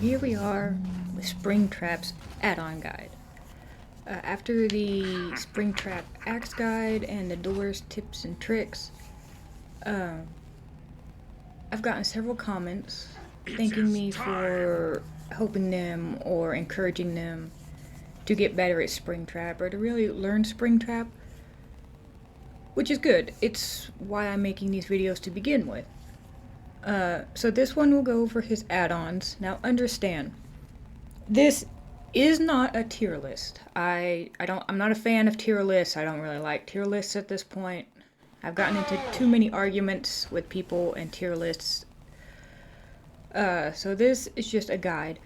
Here we are with Springtrap's add-on guide. After the Springtrap axe guide and the doors, tips, and tricks, I've gotten several comments thanking me for helping them or encouraging them to get better at Springtrap or to really learn Springtrap, which is good. It's why I'm making these videos to begin with. So this one will go over his add-ons. Now understand, this is not a tier list. I'm not a fan of tier lists. I don't really like tier lists at this point. I've gotten into too many arguments with people and tier lists. So this is just a guide.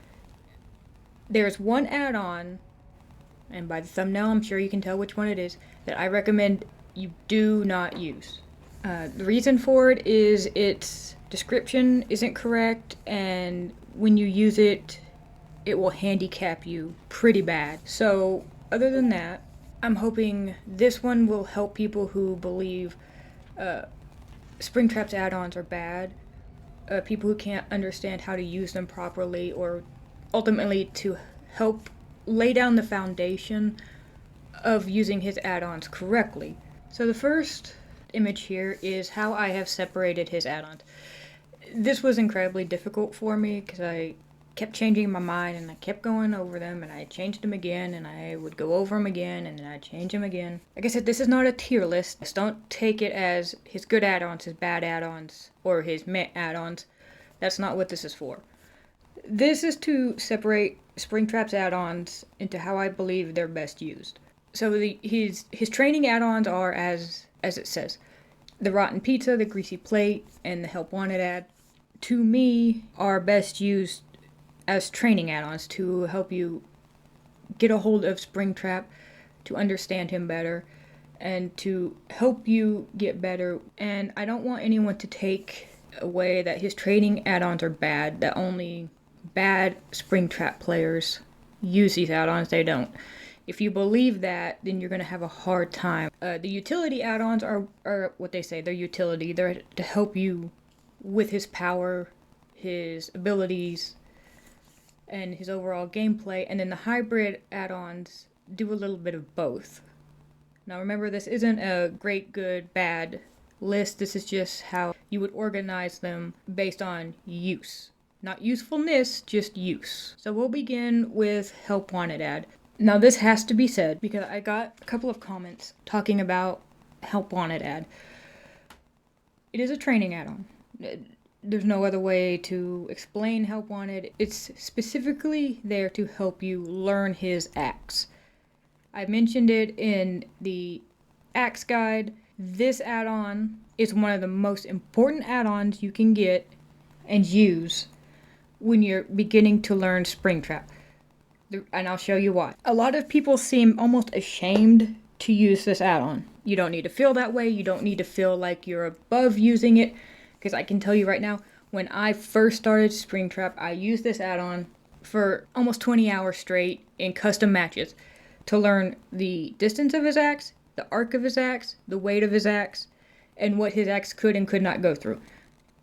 There's one add-on, and by the thumbnail I'm sure you can tell which one it is, that I recommend you do not use. The reason for it is its description isn't correct, and when you use it, it will handicap you pretty bad. So other than that, I'm hoping this one will help people who believe Springtrap's add-ons are bad, people who can't understand how to use them properly, or ultimately to help lay down the foundation of using his add-ons correctly. So the first image here is how I have separated his add-ons. This was incredibly difficult for me because I kept changing my mind and I kept going over them and I changed them again and I would go over them again and then I'd change them again. Like I said, this is not a tier list. Just don't take it as his good add-ons, his bad add-ons, or his meh add-ons. That's not what this is for. This is to separate Springtrap's add-ons into how I believe they're best used. So his training add-ons are as it says. The Rotten Pizza, the Greasy Plate, and the Help Wanted ad, to me, are best used as training add-ons to help you get a hold of Springtrap, to understand him better, and to help you get better. And I don't want anyone to take away that his training add-ons are bad, that only bad Springtrap players use these add-ons. They don't. If you believe that, then you're going to have a hard time. The utility add-ons are what they say. They're utility. They're to help you with his power, his abilities, and his overall gameplay. And then the hybrid add-ons do a little bit of both. Now remember, this isn't a great, good, bad list. This is just how you would organize them based on use. Not usefulness, just use. So we'll begin with Help Wanted ad. Now this has to be said because I got a couple of comments talking about Help Wanted ad. It is a training add-on. There's no other way to explain Help Wanted. It's specifically there to help you learn his axe. I mentioned it in the axe guide. This add-on is one of the most important add-ons you can get and use when you're beginning to learn Springtrap. And I'll show you why. A lot of people seem almost ashamed to use this add-on. You don't need to feel that way. You don't need to feel like you're above using it. Because I can tell you right now, when I first started Springtrap, I used this add-on for almost 20 hours straight in custom matches to learn the distance of his axe, the arc of his axe, the weight of his axe, and what his axe could and could not go through.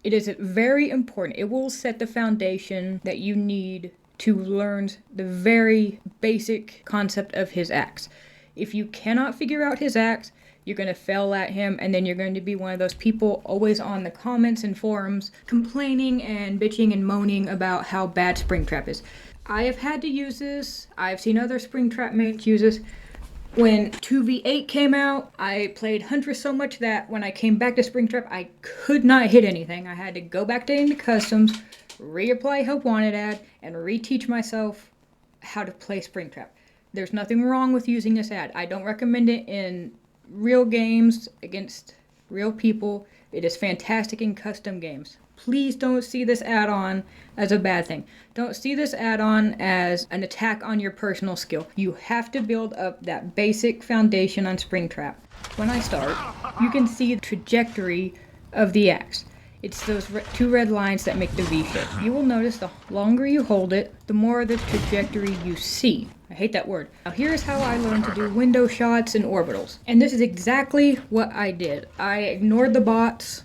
It is very important. It will set the foundation that you need to learn the very basic concept of his axe. If you cannot figure out his axe, you're going to fail at him, and then you're going to be one of those people always on the comments and forums complaining and bitching and moaning about how bad Springtrap is. I have had to use this. I've seen other Springtrap mates use this. When 2v8 came out, I played Huntress so much that when I came back to Springtrap, I could not hit anything. I had to go back to into customs, reapply Help Wanted ad, and reteach myself how to play Springtrap. There's nothing wrong with using this ad. I don't recommend it in real games against real people. It is fantastic in custom games. Please don't see this add-on as a bad thing. Don't see this add-on as an attack on your personal skill. You have to build up that basic foundation on Springtrap. When I start, you can see the trajectory of the axe. It's those two red lines that make the V shape. You will notice the longer you hold it, the more of the trajectory you see. I hate that word. Now here's how I learned to do window shots and orbitals. And this is exactly what I did. I ignored the bots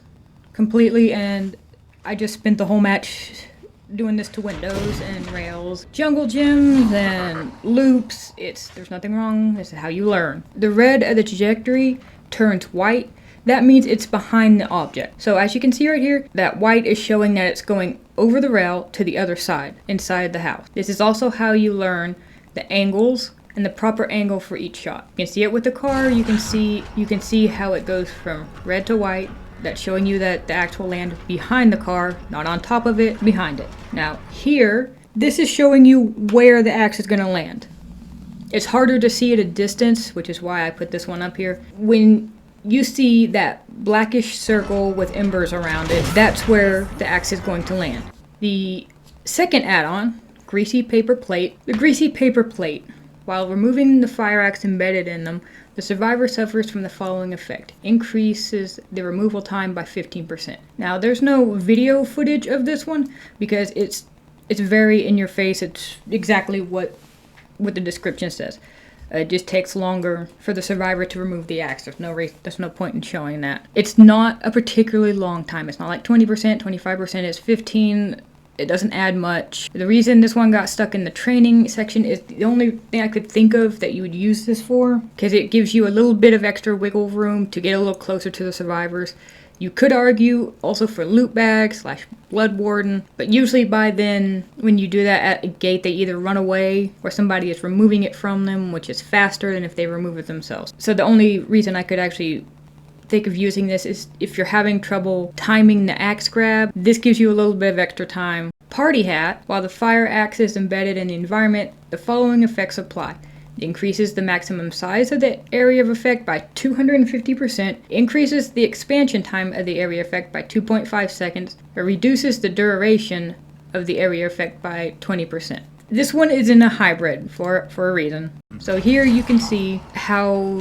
completely and I just spent the whole match doing this to windows and rails, jungle gyms and loops. There's nothing wrong. This is how you learn. The red of the trajectory turns white. That means it's behind the object. So as you can see right here, that white is showing that it's going over the rail to the other side, inside the house. This is also how you learn the angles and the proper angle for each shot. You can see it with the car. You can see how it goes from red to white. That's showing you that the axe will land behind the car, not on top of it, behind it. Now here, this is showing you where the axe is gonna land. It's harder to see at a distance, which is why I put this one up here. When you see that blackish circle with embers around it, that's where the axe is going to land. The second add-on, Greasy Paper Plate. The Greasy Paper Plate, while removing the fire axe embedded in them, the survivor suffers from the following effect. Increases the removal time by 15%. Now, there's no video footage of this one because it's very in your face. It's exactly what the description says. It just takes longer for the survivor to remove the axe. There's no point in showing that. It's not a particularly long time. It's not like 20%, 25%. It's 15%. It doesn't add much. The reason this one got stuck in the training section is the only thing I could think of that you would use this for, because it gives you a little bit of extra wiggle room to get a little closer to the survivors. You could argue also for loot bags / blood warden, but usually by then, when you do that at a gate, they either run away or somebody is removing it from them, which is faster than if they remove it themselves. So the only reason I could actually think of using this is if you're having trouble timing the axe grab, this gives you a little bit of extra time. Party Hat, while the fire axe is embedded in the environment, the following effects apply. It increases the maximum size of the area of effect by 250%, increases the expansion time of the area effect by 2.5 seconds, or reduces the duration of the area effect by 20%. This one is in a hybrid for a reason. So here you can see how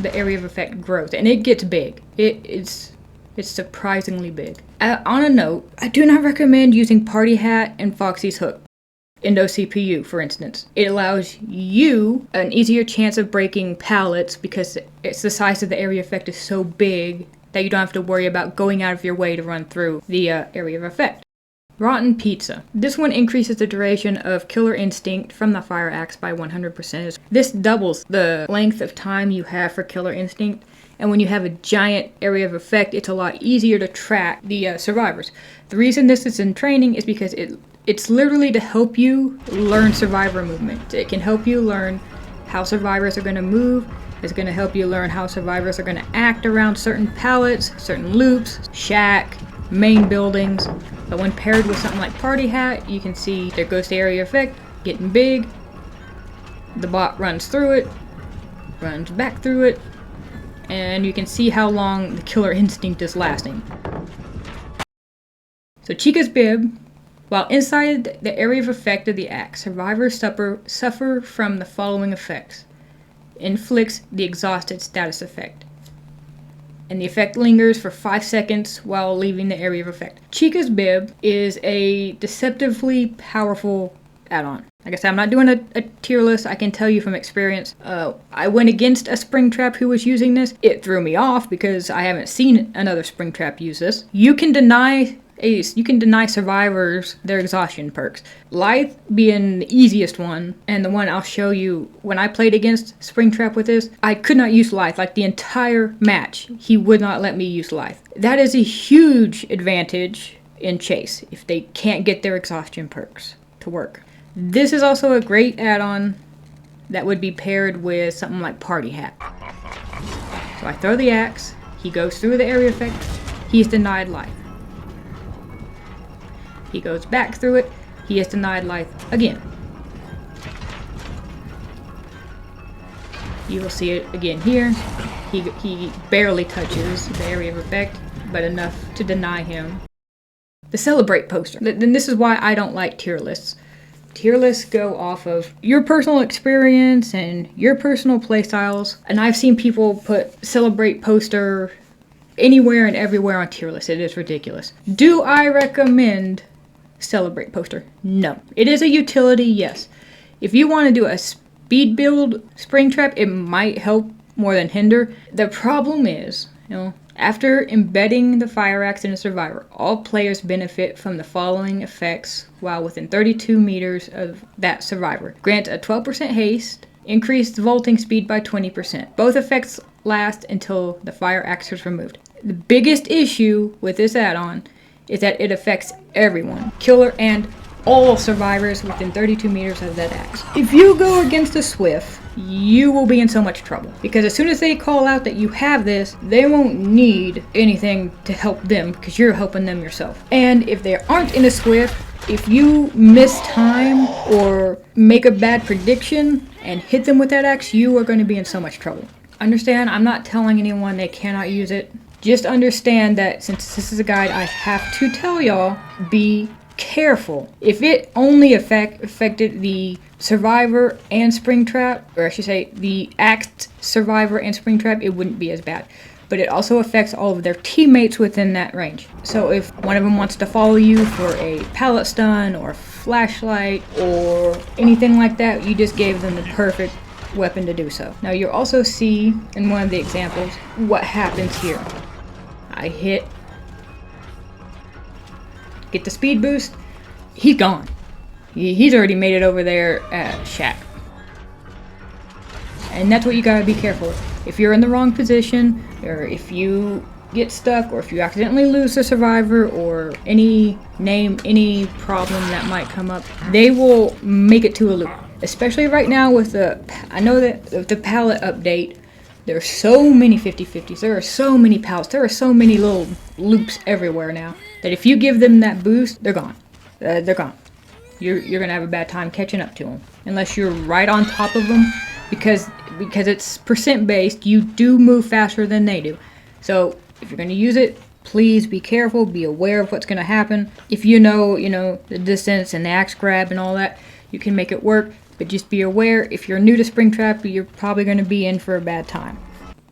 the area of effect grows, and it gets big. It's surprisingly big. On a note, I do not recommend using Party Hat and Foxy's hook. Endo CPU, for instance. It allows you an easier chance of breaking pallets because it's the size of the area effect is so big that you don't have to worry about going out of your way to run through the area of effect. Rotten Pizza. This one increases the duration of Killer Instinct from the fire axe by 100%. This doubles the length of time you have for Killer Instinct, and when you have a giant area of effect, it's a lot easier to track the survivors. The reason this is in training is because it's literally to help you learn survivor movement. It can help you learn how survivors are going to move. It's going to help you learn how survivors are going to act around certain pallets, certain loops, shack, main buildings. But when paired with something like Party Hat, you can see there goes the area effect, getting big. The bot runs through it, runs back through it, and you can see how long the Killer Instinct is lasting. So Chica's bib. While inside the area of effect of the axe, survivors suffer from the following effects. Inflicts the exhausted status effect. And the effect lingers for 5 seconds while leaving the area of effect. Chica's bib is a deceptively powerful add-on. Like I said, I'm not doing a tier list. I can tell you from experience. I went against a Springtrap who was using this. It threw me off because I haven't seen another Springtrap use this. You can deny survivors their exhaustion perks. Lithe being the easiest one, and the one I'll show you when I played against Springtrap with this, I could not use Lithe. Like the entire match, he would not let me use Lithe. That is a huge advantage in Chase if they can't get their exhaustion perks to work. This is also a great add-on that would be paired with something like Party Hat. So I throw the axe, he goes through the area effect, he's denied life. He goes back through it, he is denied life again. You will see it again here. He barely touches the area of effect, but enough to deny him. The Celebrate poster. Then this is why I don't like tier lists. Tier lists go off of your personal experience and your personal playstyles, and I've seen people put Celebrate poster anywhere and everywhere on tier lists. It is ridiculous. Do I recommend Celebrate poster? No. It is a utility, yes. If you want to do a speed build Springtrap, it might help more than hinder. The problem is, After embedding the fire axe in a survivor, all players benefit from the following effects while within 32 meters of that survivor. Grant a 12% haste, increased vaulting speed by 20%. Both effects last until the fire axe is removed. The biggest issue with this add-on is that it affects everyone, killer and all survivors within 32 meters of that axe. If you go against a Swift, you will be in so much trouble. Because as soon as they call out that you have this, they won't need anything to help them because you're helping them yourself. And if they aren't in a Swift, if you miss time or make a bad prediction and hit them with that axe, you are going to be in so much trouble. Understand, I'm not telling anyone they cannot use it. Just understand that since this is a guide, I have to tell y'all, be careful. If it only affected the survivor and Springtrap, or I should say the axed survivor and Springtrap, it wouldn't be as bad. But it also affects all of their teammates within that range. So if one of them wants to follow you for a pallet stun or flashlight or anything like that, you just gave them the perfect weapon to do so. Now you'll also see in one of the examples what happens here. I hit, get the speed boost, he's gone. He's already made it over there at Shack. And that's what you gotta be careful with. If you're in the wrong position, or if you get stuck, or if you accidentally lose the survivor, or any problem that might come up, they will make it to a loop. Especially right now with I know that with the pallet update, there are so many 50-50s, there are so many pallets, there are so many little loops everywhere now, that if you give them that boost, they're gone. They're gone. You're gonna have a bad time catching up to them. Unless you're right on top of them, because it's percent based, you do move faster than they do. So if you're gonna use it, please be careful, be aware of what's gonna happen. If you know the distance and the axe grab and all that, you can make it work. But just be aware, if you're new to Springtrap, you're probably going to be in for a bad time.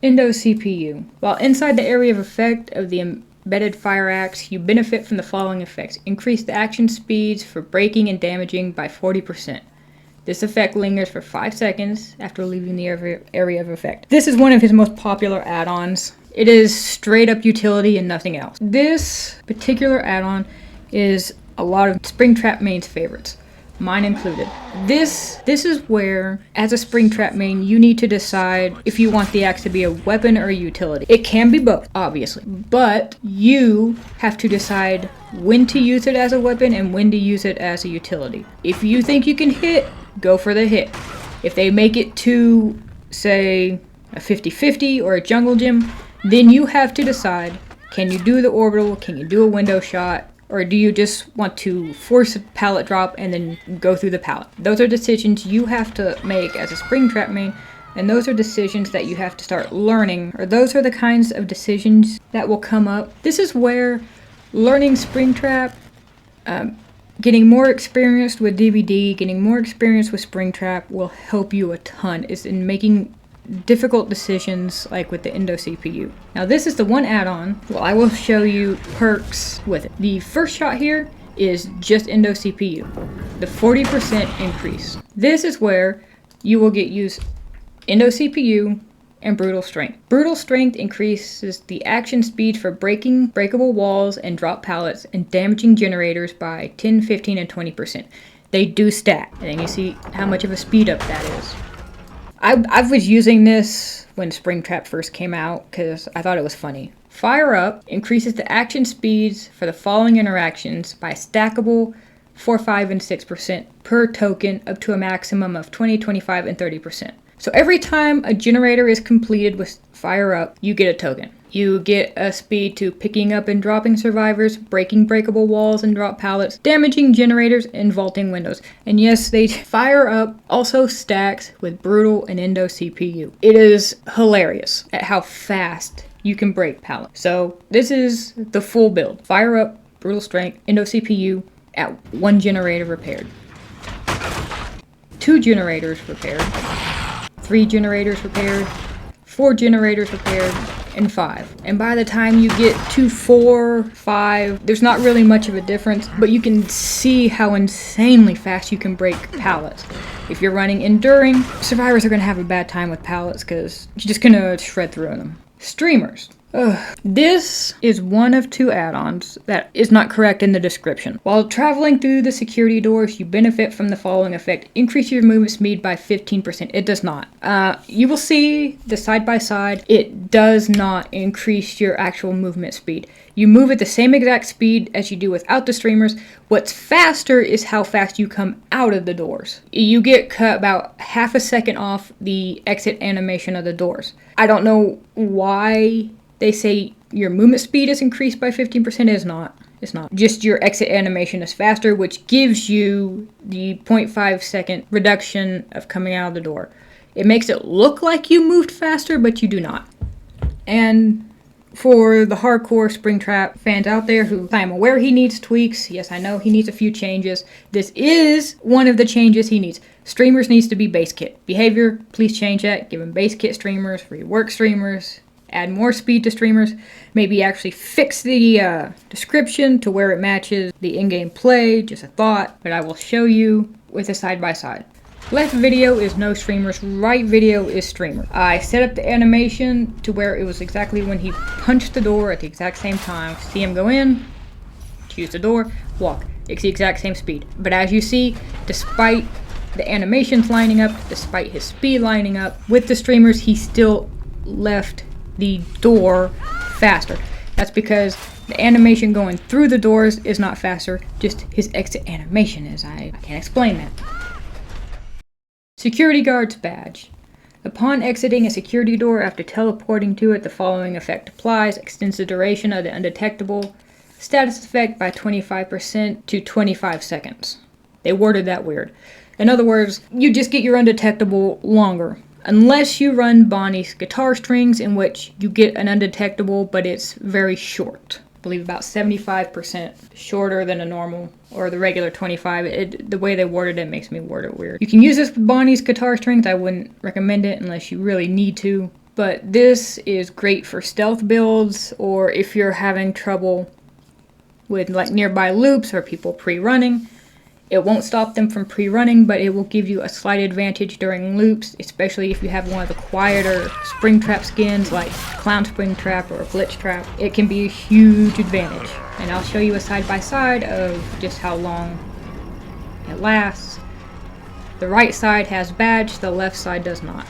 Endo CPU. While inside the area of effect of the embedded fire axe, you benefit from the following effects. Increase the action speeds for breaking and damaging by 40%. This effect lingers for 5 seconds after leaving the area of effect. This is one of his most popular add-ons. It is straight up utility and nothing else. This particular add-on is a lot of Springtrap mains' favorites. Mine included. This is where, as a Springtrap main, you need to decide if you want the axe to be a weapon or a utility. It can be both, obviously, but you have to decide when to use it as a weapon and when to use it as a utility. If you think you can hit, go for the hit. If they make it to, say, a 50-50 or a jungle gym, then you have to decide, can you do the orbital, can you do a window shot, or do you just want to force a pallet drop and then go through the pallet? Those are decisions you have to make as a Springtrap main, and those are decisions that you have to start learning, or those are the kinds of decisions that will come up. This is where learning Springtrap, getting more experienced with DVD, getting more experience with Springtrap will help you a ton, is in making difficult decisions like with the Endo CPU. Now this is the one add-on. Well, I will show you perks with it. The first shot here is just Endo CPU. The 40% increase. This is where you will use Endo CPU and Brutal Strength. Brutal Strength increases the action speed for breaking breakable walls and drop pallets and damaging generators by 10, 15, and 20%. They do stack, and then you see how much of a speed up that is. I was using this when Springtrap first came out because I thought it was funny. Fire Up increases the action speeds for the following interactions by stackable 4, 5, and 6% per token up to a maximum of 20, 25, and 30%. So every time a generator is completed with Fire Up, you get a token. You get a speed to picking up and dropping survivors, breaking breakable walls and drop pallets, damaging generators, and vaulting windows. And yes, they Fire Up also stacks with Brutal and Endo CPU. It is hilarious at how fast you can break pallets. So this is the full build. Fire Up, Brutal Strength, Endo CPU at 1 generator repaired. 2 generators repaired. 3 generators repaired. 4 generators repaired, and 5. And by the time you get to 4, 5, there's not really much of a difference, but you can see how insanely fast you can break pallets. If you're running Enduring, survivors are going to have a bad time with pallets because you're just going to shred through them. Streamers. This is one of two add-ons that is not correct in the description. While traveling through the security doors, you benefit from the following effect. Increase your movement speed by 15%. It does not. You will see the side-by-side. It does not increase your actual movement speed. You move at the same exact speed as you do without the streamers. What's faster is how fast you come out of the doors. You get cut about half a second off the exit animation of the doors. I don't know why they say your movement speed is increased by 15%. It is not. It's not. Just your exit animation is faster, which gives you the 0.5 second reduction of coming out of the door. It makes it look like you moved faster, but you do not. And for the hardcore Springtrap fans out there who I am aware he needs tweaks. Yes, I know he needs a few changes. This is one of the changes he needs. Streamers needs to be base kit. Behavior, please change that. Give him base kit streamers, rework streamers. Add more speed to streamers, maybe actually fix the description to where it matches the in-game play, just a thought, but I will show you with a side-by-side. Left video is no streamers, right video is streamer. I set up the animation to where it was exactly when he punched the door at the exact same time. See him go in, choose the door, walk. It's the exact same speed. But as you see, despite the animations lining up, despite his speed lining up, with the streamers, he still left the door faster. That's because the animation going through the doors is not faster, just his exit animation is. I can't explain that. Security guard's badge. Upon exiting a security door after teleporting to it, the following effect applies. Extends the duration of the undetectable status effect by 25% to 25 seconds. They worded that weird. In other words, you just get your undetectable longer. Unless you run Bonnie's guitar strings, in which you get an undetectable, but it's very short. I believe about 75% shorter than a normal, or the regular 25. The way they worded it makes me word it weird. You can use this with Bonnie's guitar strings. I wouldn't recommend it unless you really need to. But this is great for stealth builds, or if you're having trouble with like nearby loops or people pre-running. It won't stop them from pre-running, but it will give you a slight advantage during loops, especially if you have one of the quieter Springtrap skins like Clown Springtrap or Glitch Trap. It can be a huge advantage. And I'll show you a side-by-side of just how long it lasts. The right side has badge, the left side does not.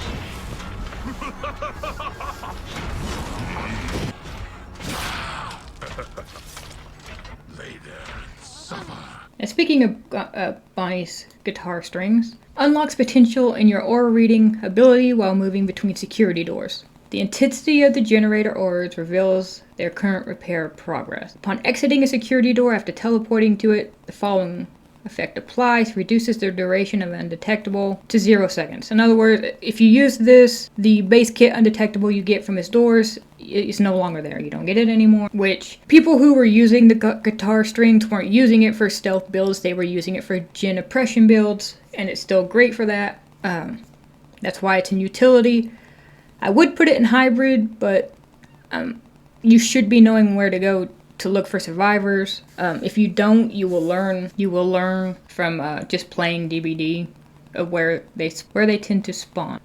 Lay there and suffer. And speaking of Bonnie's guitar strings, unlocks potential in your aura reading ability while moving between security doors. The intensity of the generator auras reveals their current repair progress. Upon exiting a security door after teleporting to it, the following effect applies. Reduces their duration of undetectable to 0 seconds. In other words, if you use this, the base kit undetectable you get from his doors is no longer there. You don't get it anymore. Which, people who were using the guitar strings weren't using it for stealth builds. They were using it for gen oppression builds. And it's still great for that. That's why it's in utility. I would put it in hybrid, but you should be knowing where to go to look for survivors. If you don't, you will learn. You will learn from just playing DBD of where they tend to spawn.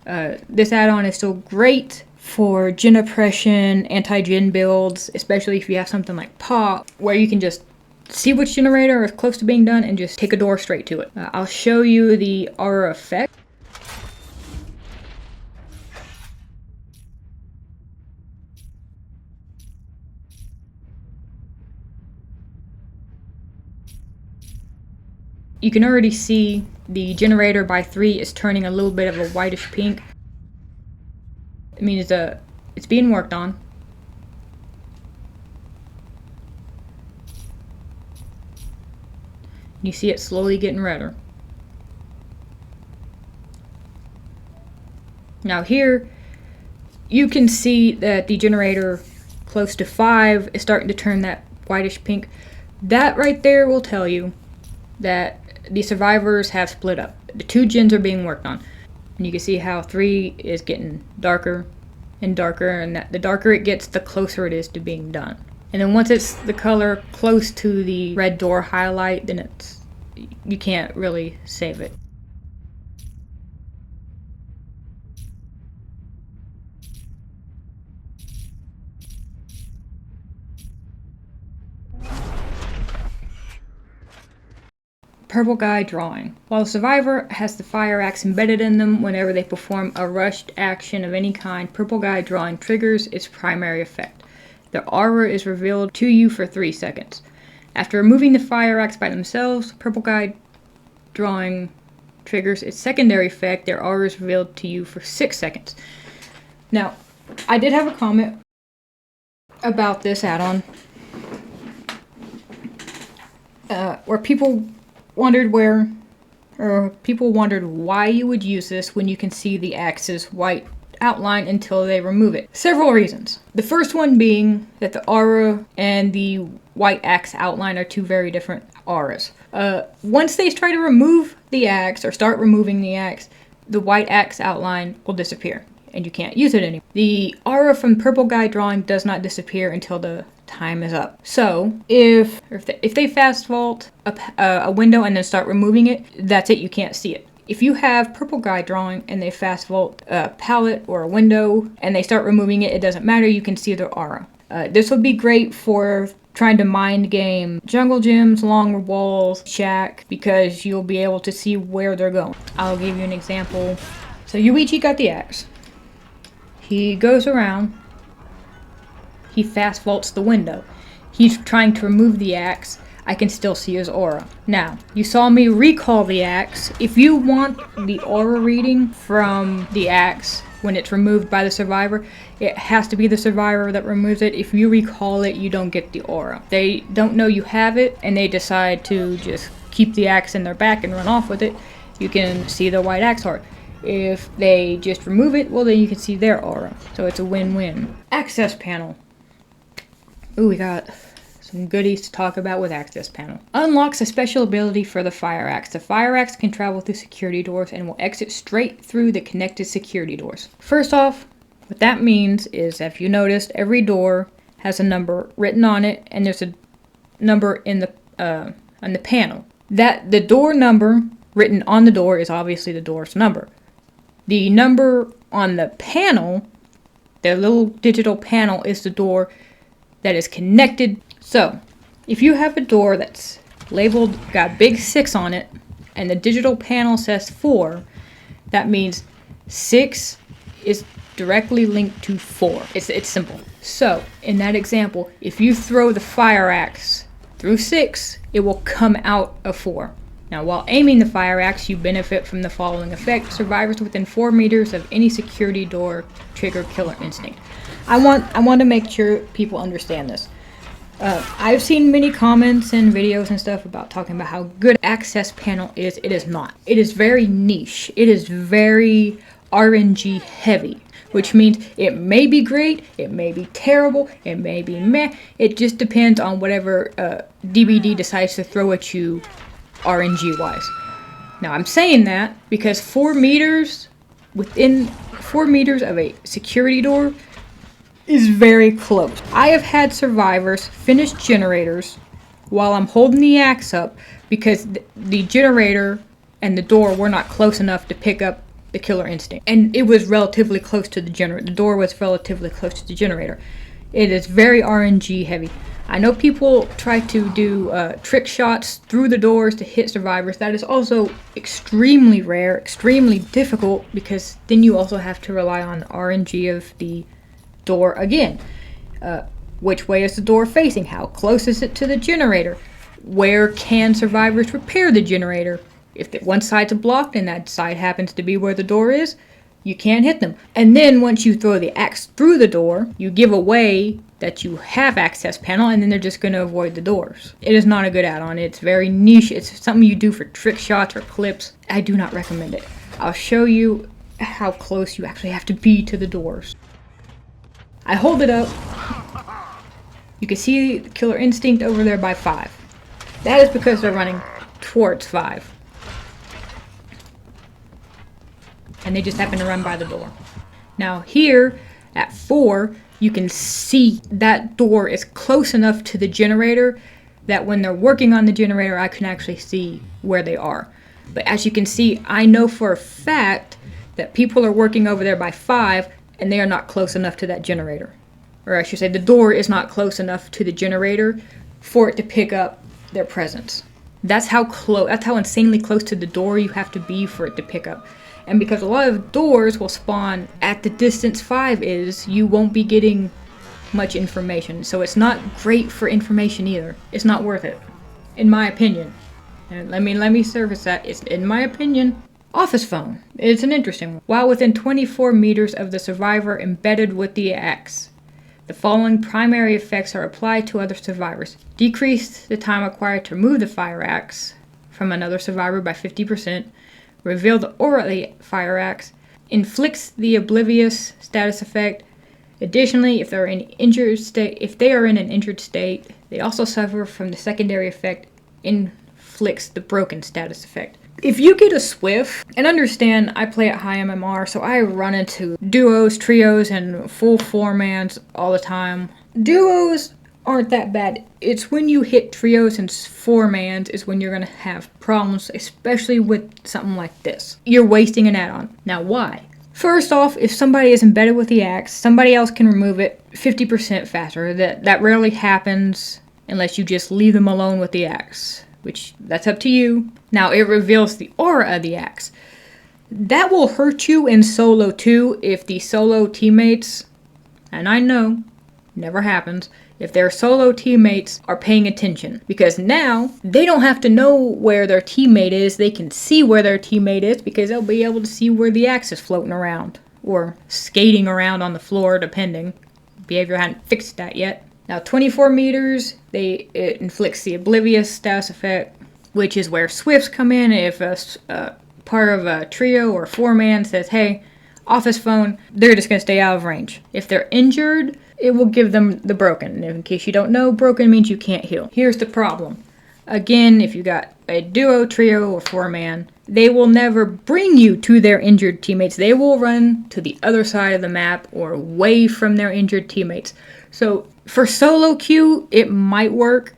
This add-on is still great for gen oppression, anti-gen builds, especially if you have something like Pop, where you can just see which generator is close to being done and just take a door straight to it. I'll show you the aura effect. You can already see the generator by 3 is turning a little bit of a whitish pink. It means it's being worked on. You see it slowly getting redder. Now here, you can see that the generator close to 5 is starting to turn that whitish pink. That right there will tell you that the survivors have split up. The 2 gens are being worked on. And you can see how 3 is getting darker and darker, and that the darker it gets, the closer it is to being done. And then once it's the color close to the red door highlight, then you can't really save it. Purple Guy Drawing. While the survivor has the fire axe embedded in them, whenever they perform a rushed action of any kind, Purple Guy Drawing triggers its primary effect. Their aura is revealed to you for 3 seconds. After removing the fire axe by themselves, Purple Guy Drawing triggers its secondary effect. Their aura is revealed to you for 6 seconds. Now, I did have a comment about this add-on, where people wondered why you would use this when you can see the axe's white outline until they remove it. Several reasons. The first one being that the aura and the white axe outline are two very different auras. Once they try to remove the axe or start removing the axe, the white axe outline will disappear and you can't use it anymore. The aura from Purple Guy Drawing does not disappear until the time is up. So if they fast vault a window and then start removing it, that's it, you can't see it. If you have Purple Guy Drawing and they fast vault a pallet or a window and they start removing it, it doesn't matter, you can see their aura. This would be great for trying to mind game jungle gyms, long walls, shack, because you'll be able to see where they're going. I'll give you an example. So Yuichi got the axe. He goes around. He fast vaults the window. He's trying to remove the axe. I can still see his aura. Now, you saw me recall the axe. If you want the aura reading from the axe when it's removed by the survivor, it has to be the survivor that removes it. If you recall it, you don't get the aura. They don't know you have it, and they decide to just keep the axe in their back and run off with it. You can see the white axe aura. If they just remove it, well, then you can see their aura. So it's a win-win. Access panel. Ooh, we got some goodies to talk about with access panel. Unlocks a special ability for the fire axe. The fire axe can travel through security doors and will exit straight through the connected security doors. First off, what that means is, if you noticed, every door has a number written on it, and there's a number in the panel. That the door number written on the door is obviously the door's number. The number on the panel, the little digital panel, is the door that is connected. So, if you have a door that's labeled, got big 6 on it, and the digital panel says 4, that means 6 is directly linked to 4. It's simple. So, in that example, if you throw the fire axe through 6, it will come out of 4. Now, while aiming the fire axe, you benefit from the following effect. Survivors within 4 meters of any security door trigger killer instinct. I want to make sure people understand this. I've seen many comments and videos and stuff about talking about how good access panel is. It is not. It is very niche. It is very RNG heavy, which means it may be great, it may be terrible, it may be meh. It just depends on whatever DBD decides to throw at you RNG wise. Now, I'm saying that because 4 meters, within 4 meters of a security door, is very close. I have had survivors finish generators while I'm holding the axe up because the generator and the door were not close enough to pick up the killer instinct. And it was relatively close to the generator. The door was relatively close to the generator. It is very RNG heavy. I know people try to do trick shots through the doors to hit survivors. That is also extremely rare, extremely difficult, because then you also have to rely on the RNG of the door again. Which way is the door facing? How close is it to the generator? Where can survivors repair the generator? If one side's blocked and that side happens to be where the door is, you can't hit them. And then once you throw the axe through the door, you give away that you have access panel, and then they're just going to avoid the doors. It is not a good add-on. It's very niche. It's something you do for trick shots or clips. I do not recommend it. I'll show you how close you actually have to be to the doors. I hold it up. You can see the killer instinct over there by 5. That is because they're running towards 5. And they just happen to run by the door. Now here, at 4, you can see that door is close enough to the generator that when they're working on the generator, I can actually see where they are. But as you can see, I know for a fact that people are working over there by 5, and they are not close enough to that generator. Or I should say, the door is not close enough to the generator for it to pick up their presence. That's how close, that's how insanely close to the door you have to be for it to pick up. And because a lot of doors will spawn at the distance 5 is, you won't be getting much information. So it's not great for information either. It's not worth it, in my opinion. And let me surface that. It's in my opinion. Office phone. It's an interesting one. While within 24 meters of the survivor embedded with the axe, the following primary effects are applied to other survivors. Decrease the time required to remove the fire axe from another survivor by 50%. Reveal the aura of the fire axe. Inflicts the oblivious status effect. Additionally, if they are in an injured state, they also suffer from the secondary effect. Inflicts the broken status effect. If you get a Swift, and understand I play at high MMR, so I run into duos, trios, and full 4-mans all the time. Duos aren't that bad. It's when you hit trios and 4-mans is when you're going to have problems, especially with something like this. You're wasting an add-on. Now why? First off, if somebody is embedded with the axe, somebody else can remove it 50% faster. That rarely happens unless you just leave them alone with the axe, which that's up to you. Now it reveals the aura of the axe. That will hurt you in solo too if the solo teammates, and I know, never happens, if their solo teammates are paying attention. Because now, they don't have to know where their teammate is, they can see where their teammate is because they'll be able to see where the axe is floating around. Or skating around on the floor, depending. Behavior hadn't fixed that yet. Now 24 meters, it inflicts the oblivious status effect, which is where Swifts come in. If a part of a trio or 4-man says, hey, office phone, they're just going to stay out of range. If they're injured, it will give them the broken. In case you don't know, broken means you can't heal. Here's the problem. Again, if you got a duo, trio, or 4-man, they will never bring you to their injured teammates. They will run to the other side of the map or away from their injured teammates. So for solo queue, it might work.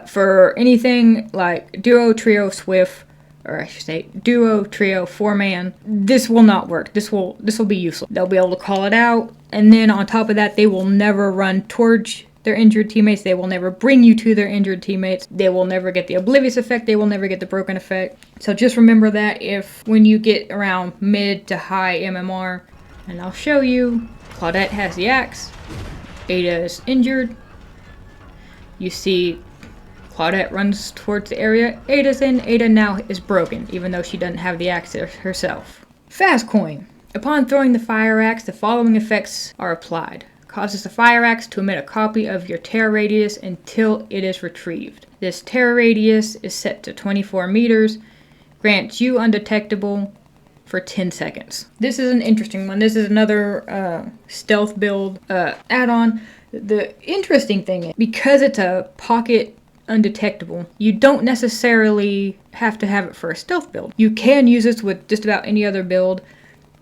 For anything like duo, trio, Swift, or I should say duo, trio, 4-man, this will not work. This will be useless. They'll be able to call it out, and then on top of that, they will never run towards their injured teammates. They will never bring you to their injured teammates. They will never get the oblivious effect. They will never get the broken effect. So just remember that when you get around mid to high MMR, and I'll show you, Claudette has the axe, Ada is injured. You see Claudette runs towards the area Ada's in. Ada now is broken, even though she doesn't have the axe herself. Faz-Coin. Upon throwing the fire axe, the following effects are applied. Causes the fire axe to emit a copy of your terror radius until it is retrieved. This terror radius is set to 24 meters. Grants you undetectable for 10 seconds. This is an interesting one. This is another stealth build add-on. The interesting thing is, because it's a pocket undetectable, you don't necessarily have to have it for a stealth build. You can use this with just about any other build,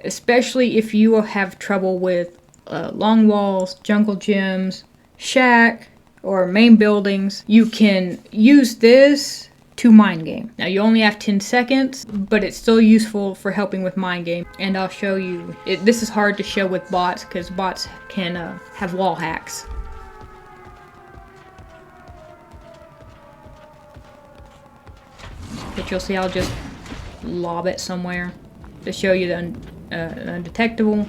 especially if you have trouble with long walls, jungle gyms, shack, or main buildings. You can use this to mind game. Now you only have 10 seconds, but it's still useful for helping with mind game. And I'll show you, this is hard to show with bots because bots can have wall hacks. But you'll see I'll just lob it somewhere to show you the undetectable.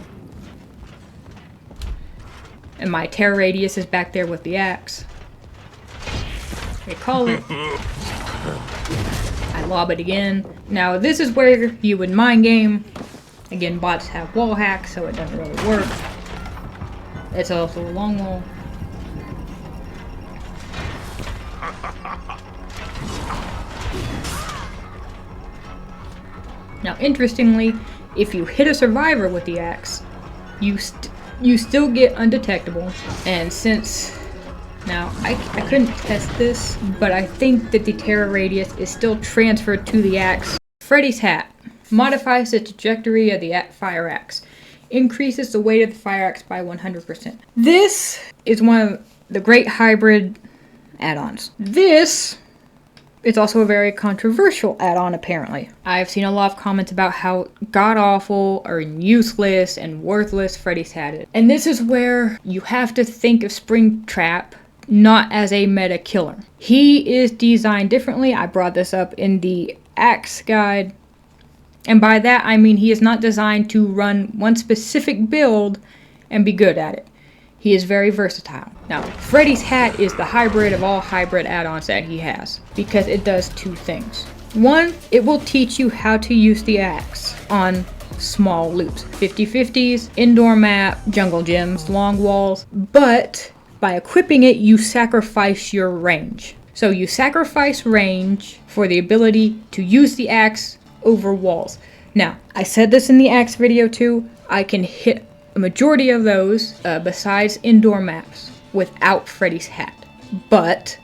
And my terror radius is back there with the axe. They call it. I lob it again. Now this is where you would mind game. Again, bots have wall hacks, so it doesn't really work. It's also a long wall. Now interestingly, if you hit a survivor with the axe, you still get undetectable. And since now I couldn't test this, but I think that the terror radius is still transferred to the axe. Freddy's hat modifies the trajectory of the fire axe, increases the weight of the fire axe by 100%. This is one of the great hybrid add-ons. This is also a very controversial add-on, apparently. I've seen a lot of comments about how god-awful or useless and worthless Freddy's hat is. And this is where you have to think of Springtrap not as a meta killer. He is designed differently. I brought this up in the axe guide. And by that, I mean he is not designed to run one specific build and be good at it. He is very versatile. Now, Freddy's hat is the hybrid of all hybrid add-ons that he has, because it does two things. One, it will teach you how to use the axe on small loops. 50-50s, indoor map, jungle gyms, long walls. But by equipping it, you sacrifice your range. So you sacrifice range for the ability to use the axe over walls. Now, I said this in the axe video too. I can hit a majority of those, besides indoor maps, without Freddy's hat. But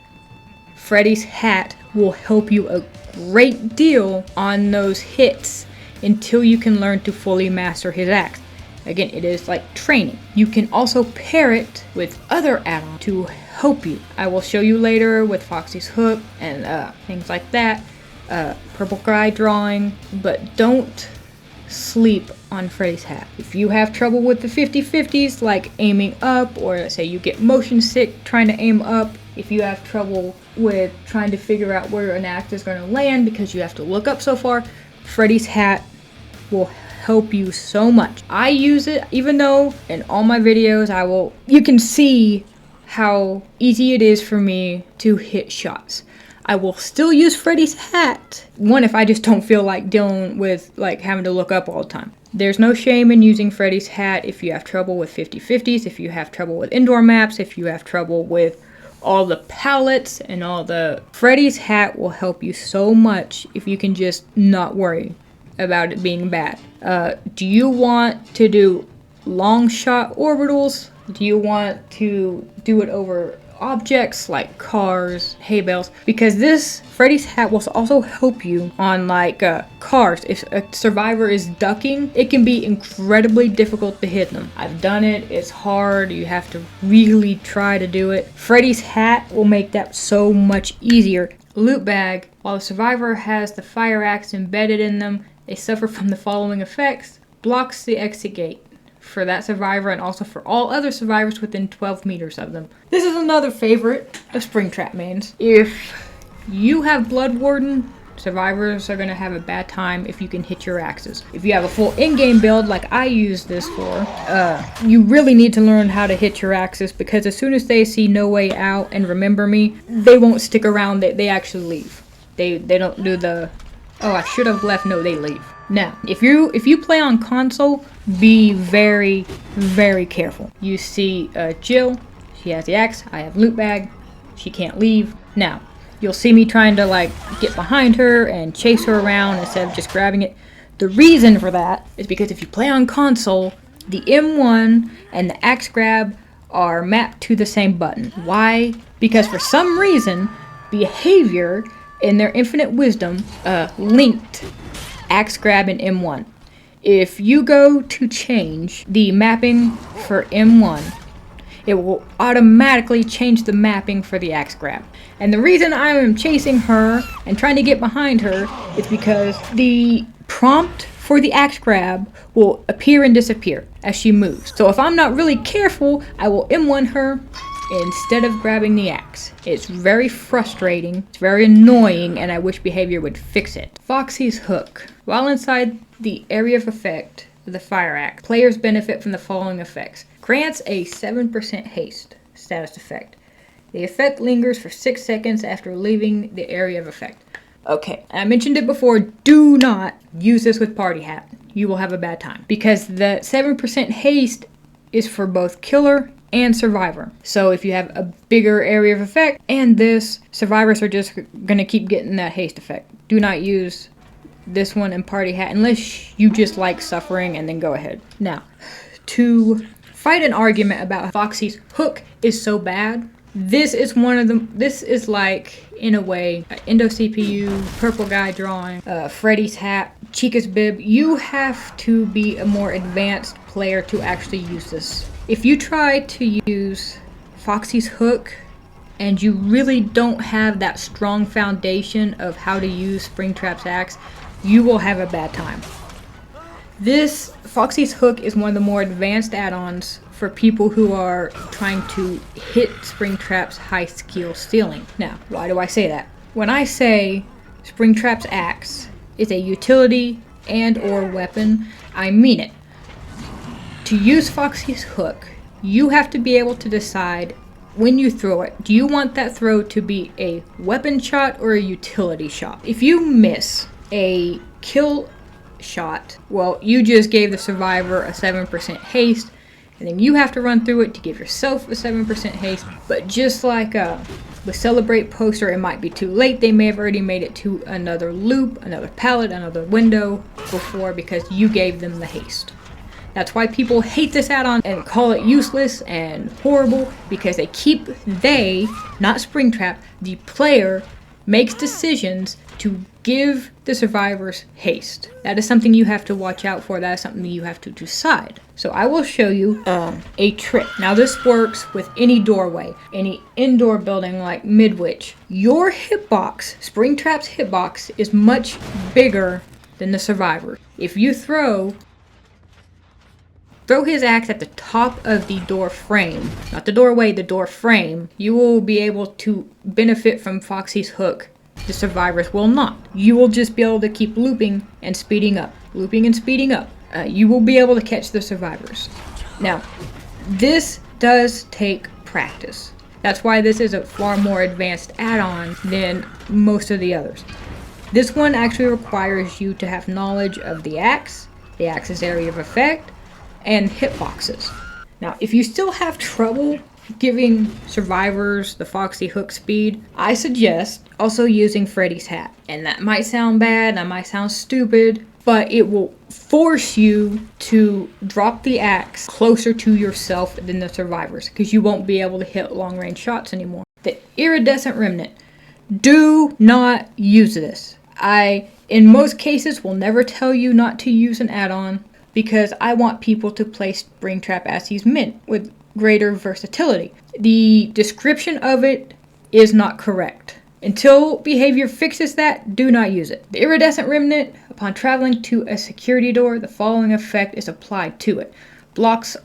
Freddy's hat will help you a great deal on those hits until you can learn to fully master his axe. Again, it is like training. You can also pair it with other add-ons to help you. I will show you later with Foxy's hook and things like that. Purple guy drawing, but don't sleep on Freddy's hat. If you have trouble with the 50-50s, like aiming up, or let's say you get motion sick trying to aim up, if you have trouble with trying to figure out where an axe is going to land because you have to look up so far, Freddy's hat will help you so much. I use it, even though in all my videos you can see how easy it is for me to hit shots. I will still use Freddy's hat. One, if I just don't feel like dealing with like having to look up all the time. There's no shame in using Freddy's hat if you have trouble with 50-50s, if you have trouble with indoor maps, if you have trouble with all the palettes and all the... Freddy's hat will help you so much if you can just not worry about it being bad. Do you want to do long shot orbitals? Do you want to do it over objects like cars, hay bales? Because this Freddy's hat will also help you on like cars. If a survivor is ducking, it can be incredibly difficult to hit them. I've done it, it's hard, you have to really try to do it. Freddy's hat will make that so much easier. Loot bag, while the survivor has the fire axe embedded in them, they suffer from the following effects: blocks the exit gate for that survivor and also for all other survivors within 12 meters of them. This is another favorite of Springtrap mains. If you have Blood Warden, survivors are going to have a bad time if you can hit your axes. If you have a full in-game build like I use this for, you really need to learn how to hit your axes, because as soon as they see No Way Out and Remember Me, they won't stick around, they actually leave. They don't do the, oh I should have left, no, they leave. Now, if you play on console, be very, very careful. You see Jill, she has the axe, I have loot bag, she can't leave. Now, you'll see me trying to like get behind her and chase her around instead of just grabbing it. The reason for that is because if you play on console, the M1 and the axe grab are mapped to the same button. Why? Because for some reason, Behavior in their infinite wisdom linked axe grab and M1. If you go to change the mapping for M1, it will automatically change the mapping for the axe grab. And the reason I am chasing her and trying to get behind her is because the prompt for the axe grab will appear and disappear as she moves. So if I'm not really careful, I will M1 her instead of grabbing the axe. It's very frustrating, it's very annoying, and I wish Behavior would fix it. Foxy's hook. While inside the area of effect of the fire axe, players benefit from the following effects. Grants a 7% haste status effect. The effect lingers for 6 seconds after leaving the area of effect. Okay, I mentioned it before, do not use this with Party Hat. You will have a bad time. Because the 7% haste is for both killer and survivor. So if you have a bigger area of effect and this, survivors are just gonna keep getting that haste effect. Do not use this one in Party Hat unless you just like suffering, and then go ahead. Now, to fight an argument about Foxy's hook is so bad, this is one of them. This is like, in a way, Endo CPU, purple guy drawing, Freddy's hat, Chica's bib. You have to be a more advanced player to actually use this. If you try to use Foxy's hook and you really don't have that strong foundation of how to use Springtrap's axe, you will have a bad time. This Foxy's hook is one of the more advanced add-ons for people who are trying to hit Springtrap's high skill ceiling. Now, why do I say that? When I say Springtrap's axe is a utility and or weapon, I mean it. To use Foxy's hook, you have to be able to decide when you throw it. Do you want that throw to be a weapon shot or a utility shot? If you miss a kill shot, well, you just gave the survivor a 7% haste, and then you have to run through it to give yourself a 7% haste. But just like with Celebrate Poster, it might be too late. They may have already made it to another loop, another pallet, another window before because you gave them the haste. That's why people hate this add-on and call it useless and horrible, because not Springtrap, the player makes decisions to give the survivors haste. That is something you have to watch out for. That is something you have to decide. So I will show you a trick. Now this works with any doorway, any indoor building like Midwich. Your hitbox, Springtrap's hitbox, is much bigger than the survivor. If you throw his axe at the top of the door frame, not the doorway, the door frame, you will be able to benefit from Foxy's hook. The survivors will not. You will just be able to keep looping and speeding up. Looping and speeding up. You will be able to catch the survivors. Now, this does take practice. That's why this is a far more advanced add-on than most of the others. This one actually requires you to have knowledge of the axe's area of effect, and hitboxes. Now, if you still have trouble giving survivors the Foxy hook speed, I suggest also using Freddy's hat. And that might sound bad, that might sound stupid, but it will force you to drop the axe closer to yourself than the survivors, because you won't be able to hit long-range shots anymore. The Iridescent Remnant. Do not use this. I, in most cases, will never tell you not to use an add-on, because I want people to play Springtrap as he's meant, with greater versatility. The description of it is not correct. Until behavior fixes that, do not use it. The Iridescent Remnant, upon traveling to a security door, the following effect is applied to it. Blocks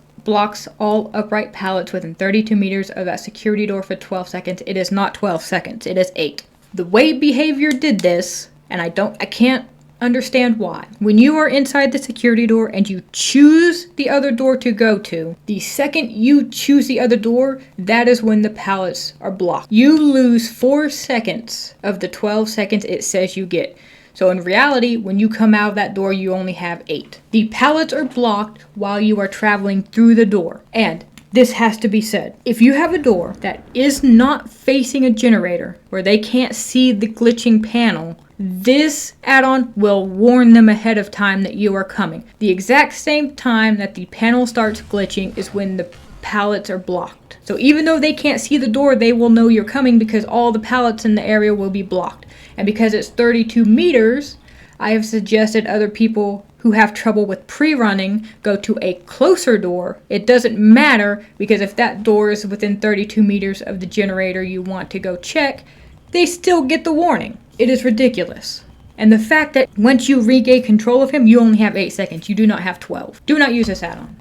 all upright pallets within 32 meters of that security door for 12 seconds. It is not 12 seconds, it is 8. The way behavior did this, and I can't understand why. When you are inside the security door and you choose the other door to go to, the second you choose the other door, that is when the pallets are blocked. You lose 4 seconds of the 12 seconds it says you get. So in reality, when you come out of that door, you only have 8. The pallets are blocked while you are traveling through the door. And this has to be said. If you have a door that is not facing a generator, where they can't see the glitching panel, this add-on will warn them ahead of time that you are coming. The exact same time that the panel starts glitching is when the pallets are blocked. So even though they can't see the door, they will know you're coming because all the pallets in the area will be blocked. And because it's 32 meters, I have suggested other people who have trouble with pre-running go to a closer door. It doesn't matter, because if that door is within 32 meters of the generator you want to go check, they still get the warning. It is ridiculous. And the fact that once you regain control of him, you only have 8 seconds. You do not have 12. Do not use this add-on.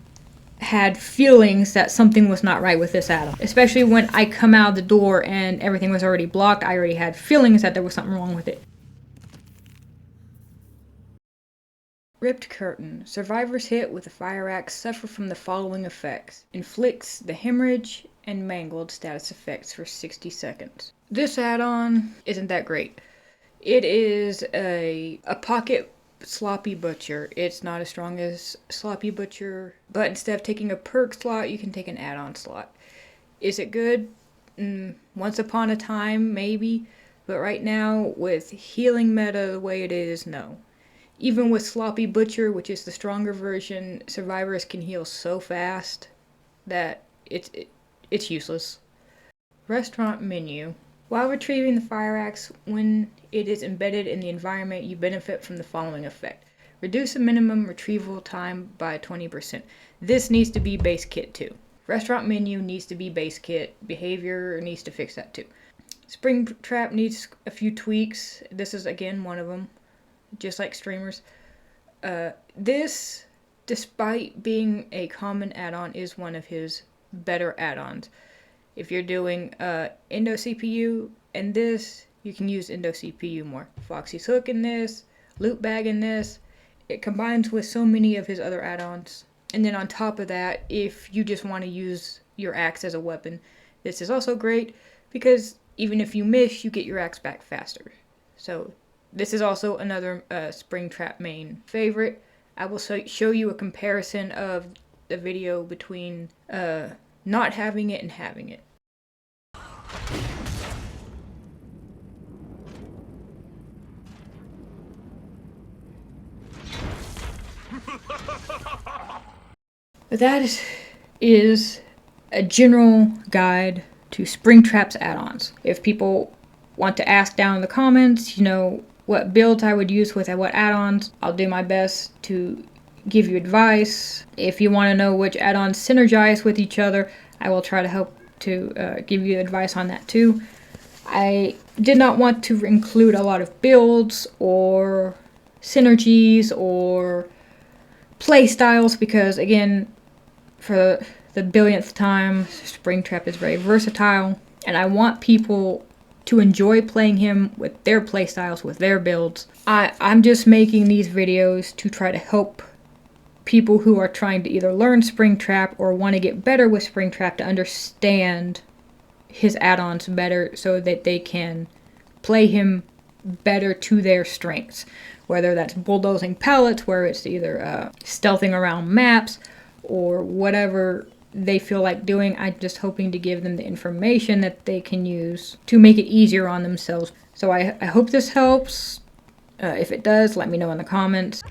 Had feelings that something was not right with this add-on. Especially when I come out the door and everything was already blocked. I already had feelings that there was something wrong with it. Ripped Curtain. Survivors hit with a fire axe suffer from the following effects. Inflicts the hemorrhage and mangled status effects for 60 seconds. This add-on isn't that great. It is a pocket Sloppy Butcher. It's not as strong as Sloppy Butcher, but instead of taking a perk slot, you can take an add-on slot. Is it good? Once upon a time, maybe, but right now, with healing meta the way it is, no. Even with Sloppy Butcher, which is the stronger version, survivors can heal so fast that it's useless. Restaurant menu. While retrieving the fire axe, when it is embedded in the environment, you benefit from the following effect. Reduce the minimum retrieval time by 20%. This needs to be base kit too. Restaurant menu needs to be base kit. Behavior needs to fix that too. Springtrap needs a few tweaks. This is again one of them. Just like streamers. This despite being a common add-on, is one of his better add-ons. If you're doing Endo CPU and this, you can use Endo CPU more. Foxy's hook in this, loot bag in this. It combines with so many of his other add-ons. And then on top of that, if you just want to use your axe as a weapon, this is also great because even if you miss, you get your axe back faster. So this is also another Springtrap main favorite. I will show you a comparison of the video between not having it and having it. That is a general guide to Springtrap's add-ons. If people want to ask down in the comments, you know, what builds I would use with what add-ons, I'll do my best to give you advice. If you want to know which add-ons synergize with each other, I will try to help to give you advice on that too. I did not want to include a lot of builds or synergies or play styles because, again, for the billionth time, Springtrap is very versatile, and I want people to enjoy playing him with their playstyles, with their builds. I'm just making these videos to try to help people who are trying to either learn Springtrap or want to get better with Springtrap to understand his add-ons better so that they can play him better to their strengths. Whether that's bulldozing pallets, where it's either stealthing around maps, or whatever they feel like doing. I'm just hoping to give them the information that they can use to make it easier on themselves. So I hope this helps. If it does, let me know in the comments.